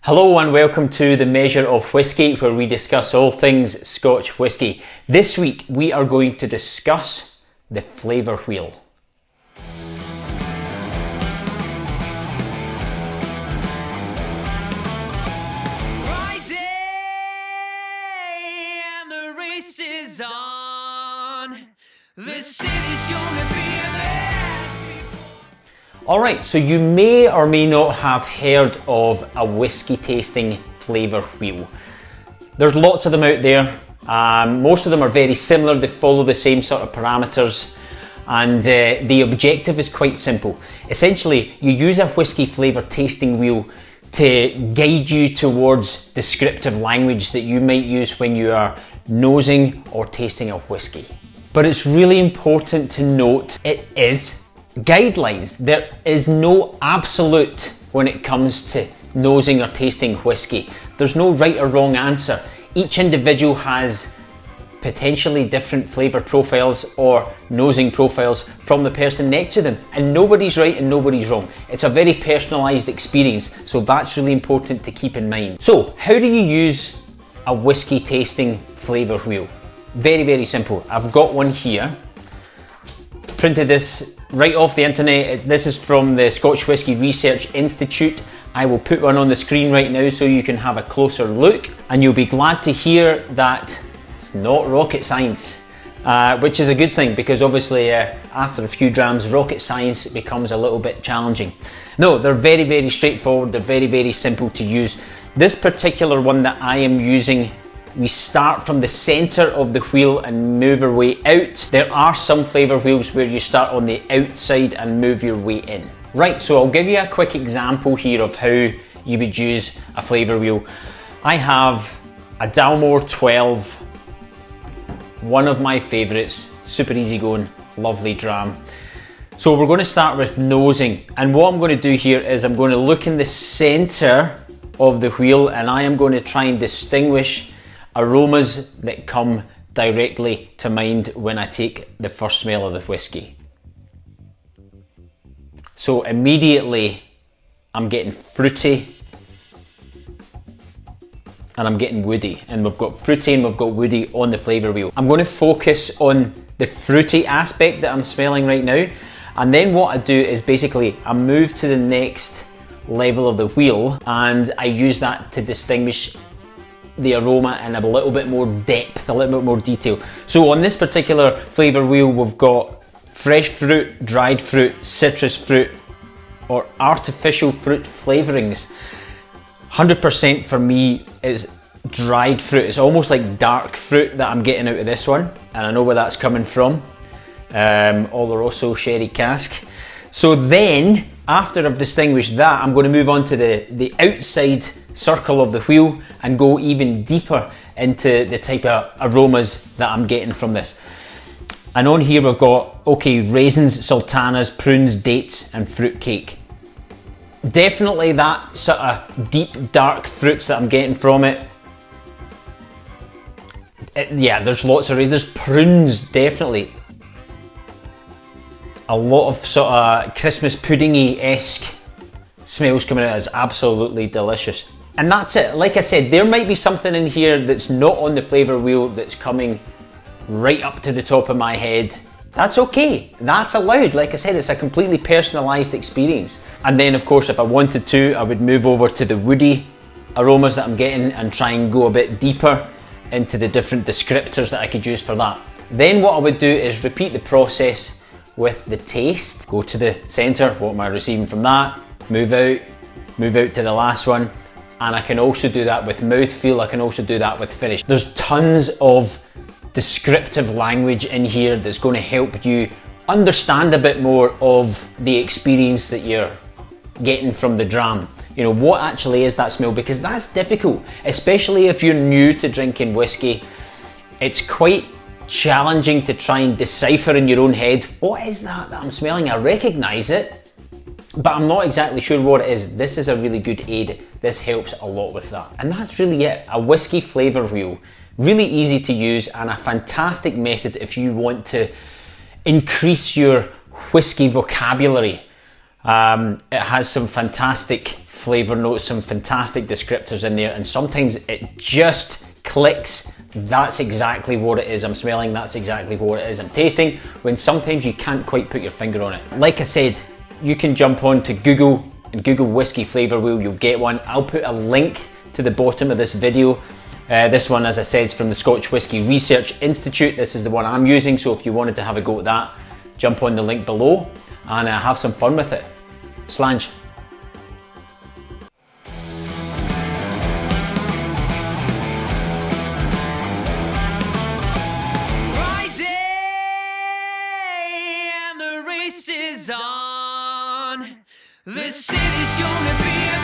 Hello and welcome to the Measure of Whisky, where we discuss all things Scotch whisky. This week we are going to discuss the Flavour Wheel. Friday and the race is on. The city's gonna be a mess. Alright, so you may or may not have heard of a whisky tasting flavour wheel. There's lots of them out there. Most of them are very similar, they follow the same sort of parameters, and the objective is quite simple. Essentially, you use a whisky flavour tasting wheel to guide you towards descriptive language that you might use when you are nosing or tasting a whisky. But it's really important to note it is guidelines. There is no absolute when it comes to nosing or tasting whisky. There's no right or wrong answer. Each individual has potentially different flavour profiles or nosing profiles from the person next to them, and nobody's right and nobody's wrong. It's a very personalised experience, so that's really important to keep in mind. So how do you use a whisky tasting flavour wheel? Very simple. I've got one here. Printed this right off the internet. This is from the Scotch Whisky Research Institute. I will put one on the screen right now so you can have a closer look, and you'll be glad to hear that it's not rocket science, which is a good thing, because obviously after a few drams, rocket science becomes a little bit challenging. No, they're very straightforward. They're very simple to use. This particular one that I am using, we start from the centre of the wheel and move our way out. There are some flavour wheels where you start on the outside and move your way in. Right, so I'll give you a quick example here of how you would use a flavour wheel. I have a Dalmore 12, one of my favourites, super easy going, lovely dram. So we're going to start with nosing, and what I'm going to do here is I'm going to look in the centre of the wheel, and I am going to try and distinguish aromas that come directly to mind when I take the first smell of the whisky. So immediately I'm getting fruity and I'm getting woody, and we've got fruity and we've got woody on the flavour wheel. I'm going to focus on the fruity aspect that I'm smelling right now, and then what I do is basically I move to the next level of the wheel and I use that to distinguish the aroma in a little bit more depth, a little bit more detail. So on this particular flavour wheel, we've got fresh fruit, dried fruit, citrus fruit, or artificial fruit flavourings. 100% for me is dried fruit. It's almost like dark fruit that I'm getting out of this one, and I know where that's coming from. Oloroso sherry cask. So then, after I've distinguished that, I'm going to move on to the outside circle of the wheel and go even deeper into the type of aromas that I'm getting from this. And on here we've got, okay, raisins, sultanas, prunes, dates and fruit cake. Definitely that sort of deep dark fruits that I'm getting from it. Yeah, there's lots of, there's prunes, definitely. A lot of sort of Christmas puddingy-esque smells coming out. Is absolutely delicious. And that's it. Like I said, there might be something in here that's not on the flavour wheel that's coming right up to the top of my head. That's okay. That's allowed. Like I said, it's a completely personalised experience. And then of course, if I wanted to, I would move over to the woody aromas that I'm getting and try and go a bit deeper into the different descriptors that I could use for that. Then what I would do is repeat the process with the taste. Go to the centre, what am I receiving from that? Move out to the last one. And I can also do that with mouthfeel, I can also do that with finish. There's tons of descriptive language in here that's going to help you understand a bit more of the experience that you're getting from the dram. You know, what actually is that smell? Because that's difficult, especially if you're new to drinking whiskey. It's quite challenging to try and decipher in your own head, what is that I'm smelling? I recognise it, but I'm not exactly sure what it is. This is a really good aid. This helps a lot with that. And that's really it, a whisky flavour wheel. Really easy to use and a fantastic method if you want to increase your whisky vocabulary. It has some fantastic flavour notes, some fantastic descriptors in there, and sometimes it just clicks. That's exactly what it is I'm smelling, that's exactly what it is I'm tasting, when sometimes you can't quite put your finger on it. Like I said, you can jump on to Google and Google Whiskey Flavour Wheel, you'll get one. I'll put a link to the bottom of this video. This one, as I said, is from the Scotch Whisky Research Institute. This is the one I'm using, so if you wanted to have a go at that, jump on the link below and have some fun with it. Slange. Rising, and the race is on. The city's gonna be